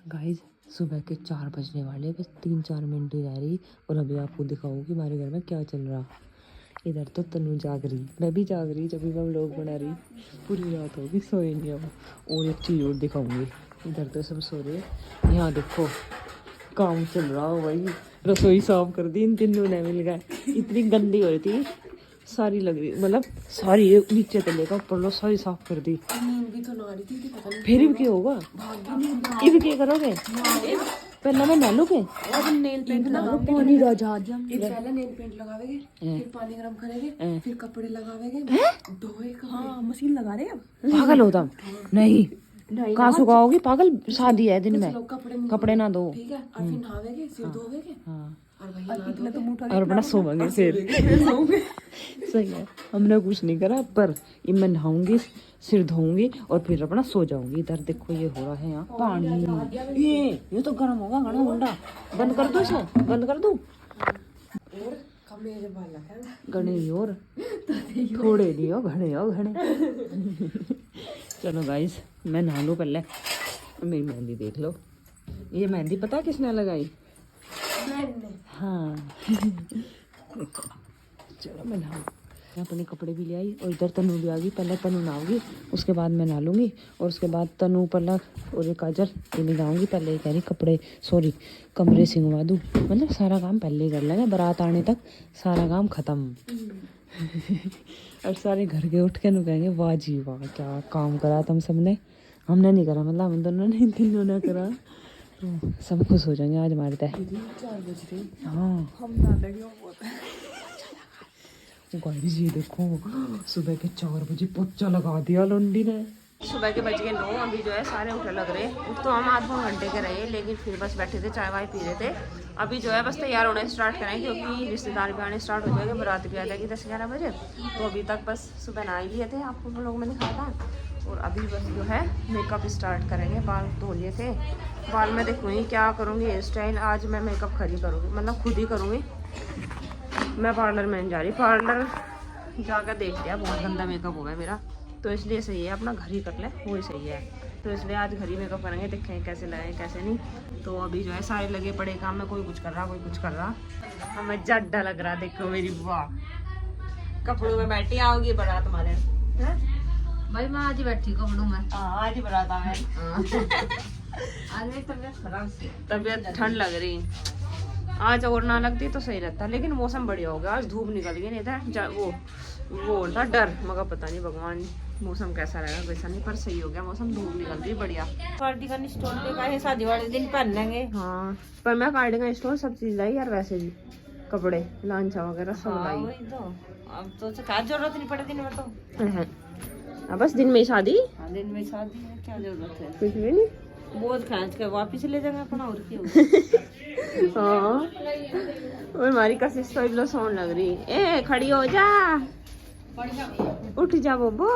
Guys सुबह के 4 बजने वाले, बस 3-4 मिनट ही रह रही और अभी आपको दिखाऊंगी हमारे घर में क्या चल रहा। इधर तो तनु जाग रही, मैं भी जाग रही, जब भी मैं व्लॉग बना रही। पूरी रात होगी, सोए नहीं हम। और एक चीज़ और दिखाऊंगी, इधर तो सब सो रहे। यहाँ देखो काम चल रहा हो भाई, रसोई साफ कर दी इन तीनों ने मिल गए। इतनी गंदी हो रही थी, सारी लग रही, मतलब सारी नीचे तले का ऊपर लो सारी साफ कर दी। नींद भी तो ना आ रही थी, पता नहीं फिर भी क्या होगा, इब क्या करोगे? पहले मैं नहालूगे, नेल पेंट लगावेंगे। पानी राजा एक पहले नेल पेंट लगावेंगे, फिर पानी गरम करेंगे, फिर कपड़े लगावेंगे, धोएगा। हाँ मशीन लगा रहे हैं। पागल हो तुम? नहीं कहाँ सुखाओगी पागल, शादी है दिन में, कपड़े ना दो। ठीक है, और फिर नहावेंगे, सिर धोवेगे, हाँ और तो मुंह और अपना सोवेंगे फिर। सही है, हमने कुछ नहीं करा, पर ये मैं नहाऊंगी, सिर धोऊंगी और फिर अपना सो जाऊंगी। इधर देखो ये हो रहा है यहाँ पानी, ये तो गर्म होगा घना गुंडा। बंद कर दो इसे, बंद कर दो। घने ही और थोड़े नहीं हो, घने हो घने। चलो गाइस मैं नहा लूं पहले, मेरी मेहंदी देख लो। ये मेहंदी पता है किसने लगाई? हाँ। चलो मैं नहा, मैं अपने कपड़े भी ले आई और इधर तनु भी आ गई। पहले तनु नहाऊंगी, उसके बाद मैं नहा लूँगी और उसके बाद तनु पलक और ये काजल ये निगाऊंगी। पहले ये कह रही कपड़े सॉरी कमरे सिंगवा दूँ, मतलब सारा काम पहले ही कर लेंगे, बारात आने तक सारा काम ख़त्म। और सारे घर के उठ के नु कहेंगे वाह जी वाह क्या काम करा तुम सबने, हमने नहीं करा, मतलब हम दोनों ने तीनों ने करा। तो सब खुश हो जाएंगे आज हमारे तय। 4 बज रहे, हाँ हम ना लगे बहुत। गाइस ये देखो सुबह के 4 बजे पोछा लगा दिया लंडी ने। सुबह के बज गए 9, अभी जो है सारे उठे लग रहे। उठ तो हम आध पौन घंटे के रहे, लेकिन फिर बस बैठे थे, चाय वाय पी रहे थे। अभी जो है बस तैयार होने स्टार्ट करें, क्योंकि रिश्तेदार भी आने स्टार्ट हो जाएंगे, बारात भी आ जाएगी 10-11 बजे। तो अभी तक बस सुबह नहा ही लिए थे, आपको लोगों में दिखाया था। और अभी बस जो है मेकअप स्टार्ट करेंगे, बाल धो लिए थे, बाल में देखूँगी क्या करूँगी हेयर स्टाइल। आज मैं मेकअप खड़ी करूँगी, मतलब खुद ही करूँगी। मैं पार्लर में नहीं जा रही, पार्लर जाकर देख लिया बहुत गंदा मेकअप हो गया मेरा, तो इसलिए सही है अपना घर ही कर ले, वो ही सही है। तो इसलिए आज घर ही मेकअप करेंगे, देखें कैसे लगे कैसे नहीं। तो अभी जो है सारे लगे पड़े काम में, कोई कुछ कर रहा कोई कुछ कर रहा। हमें जड्डा लग रहा, देखो मेरी बुआ कपड़ों में बैठी आओगी बारात हमारे। भाई मैं आज ही बैठी कपड़ों में। आज ही बारात आ गए। आज मेरी तबीयत खराब सी, तबीयत ठंड लग रही, आज और ना लगती तो सही रहता, लेकिन मौसम बढ़िया हो गया, आज धूप निकल गई, नहीं था वो था डर, मगर पता नहीं भगवान मौसम कैसा रहेगा वैसा नहीं, पर सही हो गया मौसम, धूप निकल रही बढ़िया। कार्डिगन स्टोर पे का है, शादी वाले दिन पहन लेंगे। हाँ पर मैं कार्डिगन स्टोर सब चीज लाई यार, वैसे भी कपड़े लांचा वगैरह सब लाई। वही तो, अब तो क्या जरूरत नहीं पड़े दिन में तो। बस दिन में ही शादी, दिन में शादी में क्या जरूरत है, कुछ भी नहीं, बहुत खींच के वापिस ले जाएंगे अपना, और क्या। हाँ और हमारी कशिश तो इधर सोन लग रही। ए खड़ी हो जा, उठ जा बोबो,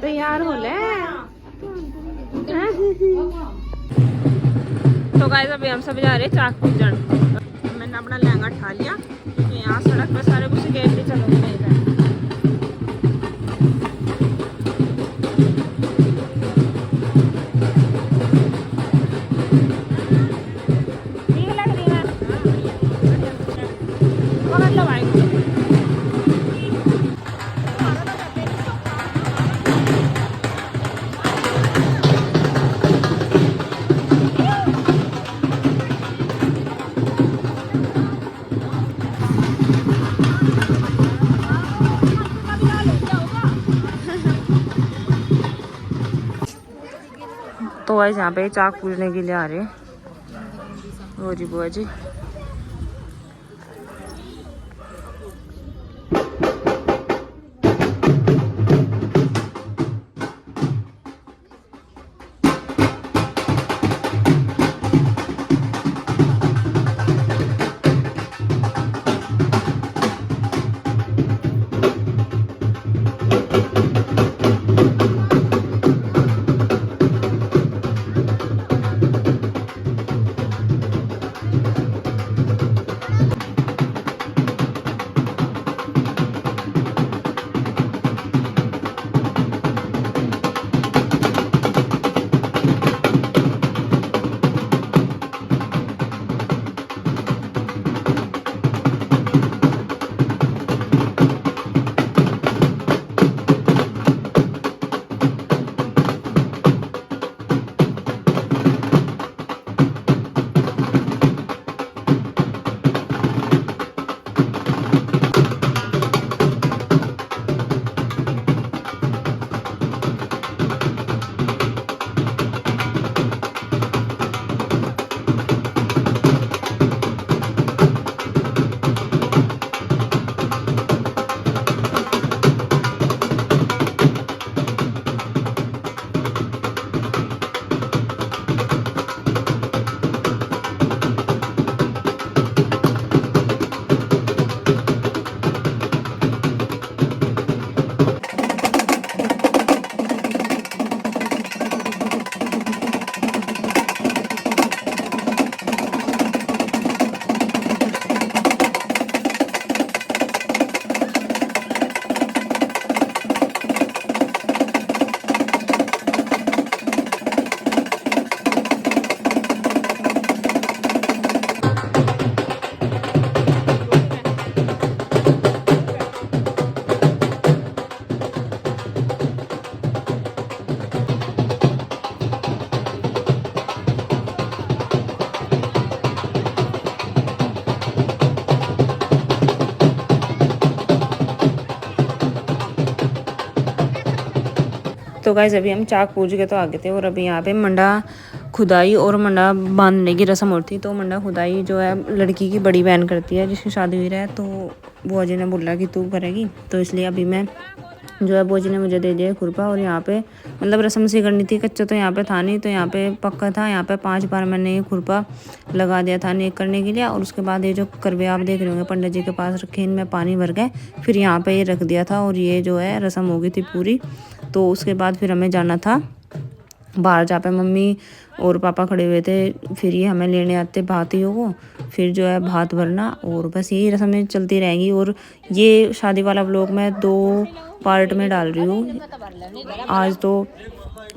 तैयार हो ले। तो गाइस अभी हम सब जा रहे हैं चाक पूजन। मैंने अपना लहंगा उठा लिया, क्योंकि यहाँ सड़क पे सारे कुछ गेट नहीं चलोगे नहीं है। तो गाइस यहाँ पे चाक पूजने के लिए आ रहे हैं वो जी बुआ जी। तो गाइस अभी हम चाक पूज के तो आ गए थे और अभी यहाँ पे मंडा खुदाई और मंडा बांधने की रस्म होती। तो मंडा खुदाई जो है लड़की की बड़ी बहन करती है जिसकी शादी हुई है। तो बुआ जी ने बोला कि तू करेगी, तो इसलिए अभी मैं जो है बुआ जी ने मुझे दे दिया खुरपा। और यहाँ पे मतलब रस्म सी करनी थी, कच्चा तो यहाँ पे था नहीं, तो यहाँ पे पक्का था। यहाँ पे 5 बार मैंने ये खुरपा लगा दिया था नेक करने के लिए। और उसके बाद ये जो करवे आप देख रहे होंगे पंडित जी के पास रखे, इनमें पानी भर गए, फिर यहाँ पे ये रख दिया था और ये जो है रस्म हो गई थी पूरी। तो उसके बाद फिर हमें जाना था बाहर, जहाँ पे मम्मी और पापा खड़े हुए थे। फिर ये हमें लेने आते भातियों को, फिर जो है भात भरना, और बस यही रस्में चलती रहेंगी। और ये शादी वाला व्लॉग मैं 2 पार्ट में डाल रही हूँ। आज तो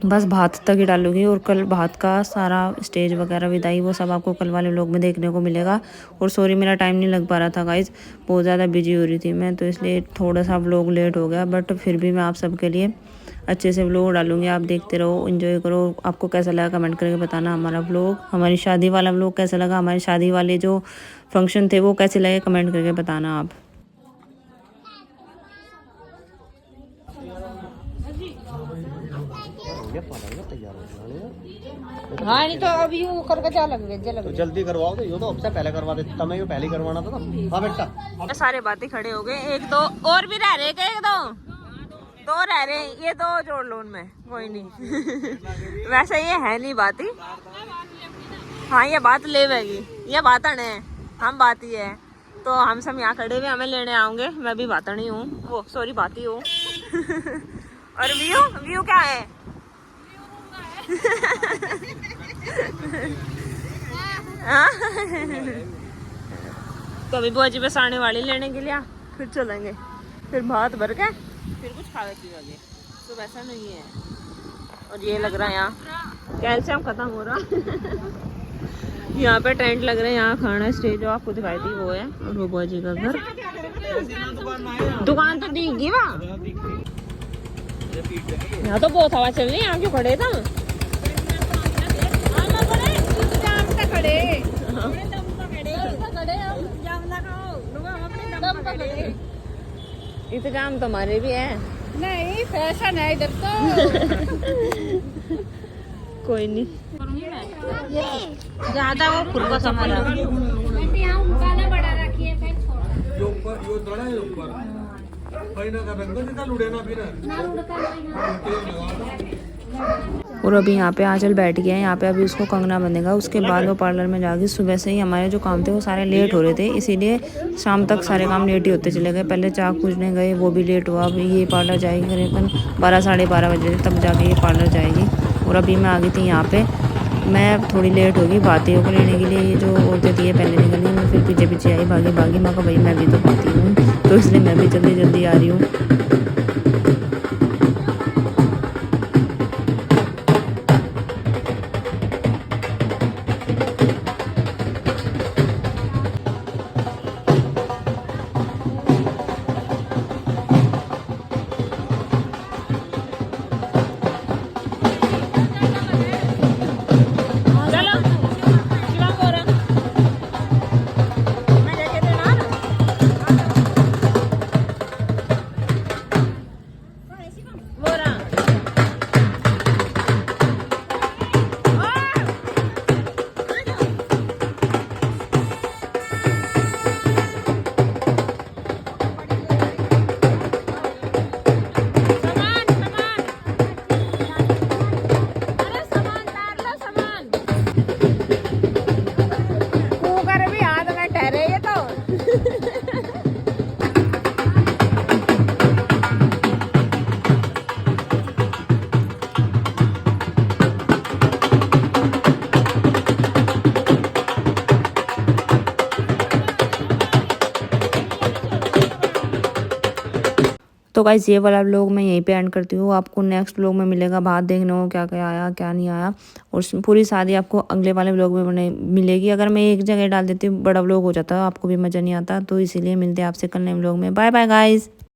बस भात तक ही डालूंगी और कल भात का सारा स्टेज वगैरह विदाई वो सब आपको कल वाले व्लॉग में देखने को मिलेगा। और सॉरी मेरा टाइम नहीं लग पा रहा था गाइज, बहुत ज़्यादा बिजी हो रही थी मैं, तो इसलिए थोड़ा सा व्लॉग लेट हो गया। बट फिर भी मैं आप सबके लिए अच्छे से व्लॉग डालूंगी, आप देखते रहो, एंजॉय करो। आपको कैसा लगा कमेंट करके बताना हमारा व्लॉग, हमारी शादी वाला व्लॉग कैसा लगा, हमारी शादी वाले जो फंक्शन थे वो कैसे लगे कमेंट करके बताना आप। हाँ नहीं तो अभी वो करके जा लग तो जल्दी करवाओ, तो ये तो सबसे पहले करवा देते, तुम्हें ये पहले करवाना था ना। हाँ बेटा सारे बातें खड़े हो गए, 1-2 और भी रह रहे, 1-2 रह रहे, ये 2 जोड़ लो उनमें, कोई नहीं वैसे ये है नहीं बात ही। हाँ ये बात लेवेगी, ये बातन है, हम बात ही है। तो हम सब यहाँ खड़े हुए, हमें लेने आओगे, मैं भी बातन ही हूँ, वो सॉरी बात ही हूँ। और व्यू क्या है? तो अभी बुआ जी बस आने वाली लेने के लिए, फिर चलेंगे, फिर भात भर के फिर कुछ खावे पीवेंगे, तो वैसा नहीं है। और ये लग रहा है यहाँ कैल्शियम खत्म हो रहा। यहाँ पे टेंट लग रहे हैं, यहाँ खाना स्टेज जो आपको दिखाई थी वो है, और वो बुआ जी का घर। दुकान तो दिखेगी वहाँ, यहाँ तो बहुत हवा चल रही है, यहाँ क्यों खड़े था? इंतजाम तो हमारे भी है, नहीं फैशन है इधर तो। कोई नहीं ज्यादा वो खुरपा संभाला। और अभी यहाँ पे आंचल बैठ गया है, यहाँ पे अभी उसको कंगना बंधेगा, उसके बाद वो पार्लर में जाके। सुबह से ही हमारे जो काम थे वो सारे लेट हो रहे थे, इसीलिए शाम तक सारे काम लेट ही होते चले गए। पहले चाक पूजने गए, वो भी लेट हुआ। अभी ये पार्लर जाएगी करीबन 12-12:30 बजे, तब जाके ये पार्लर जाएगी। और अभी मैं आ गई थी यहाँ पे, मैं थोड़ी लेट होगी बातियों को लेने के लिए। ये जो औरतें थी पहले निकल गई, मैं फिर पीछे पीछे आई, भागी मैं कहा भाई मैं भी तो पाती हूँ, तो इसलिए मैं भी जल्दी जल्दी आ रही हूँ। तो गाइस ये वाला व्लॉग मैं यहीं पे एंड करती हूँ। आपको नेक्स्ट व्लॉग में मिलेगा, बात देखने को क्या क्या आया क्या नहीं आया, और पूरी शादी आपको अगले वाले व्लॉग में मिलेगी। अगर मैं एक जगह डाल देती हूँ बड़ा व्लॉग हो जाता है, आपको भी मज़ा नहीं आता, तो इसीलिए मिलते हैं आपसे कल नए व्लॉग में। Bye bye guys.